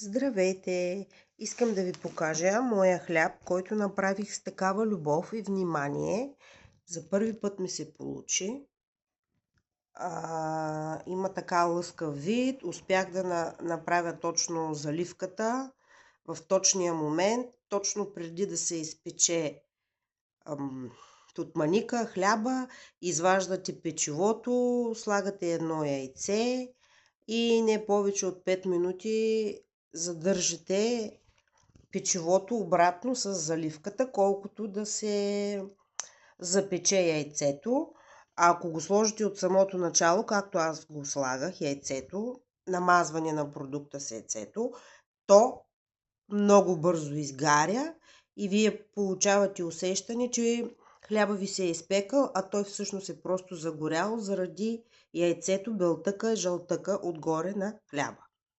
Здравейте! Искам да ви покажа моя хляб, който направих с такава любов и внимание. За първи път ми се получи. Има така лъскав вид. Успях да направя точно заливката в точния момент, точно преди да се изпече тутманика, хляба. Изваждате печивото, слагате едно яйце и не повече от 5 минути задържите печивото обратно с заливката, колкото да се запече яйцето. А ако го сложите от самото начало, както аз го слагах, яйцето, намазване на продукта с яйцето, то много бързо изгаря и вие получавате усещане, че хляба ви се е изпекал, а той всъщност е просто загорял заради яйцето, белтъка, жълтъка отгоре на хляба.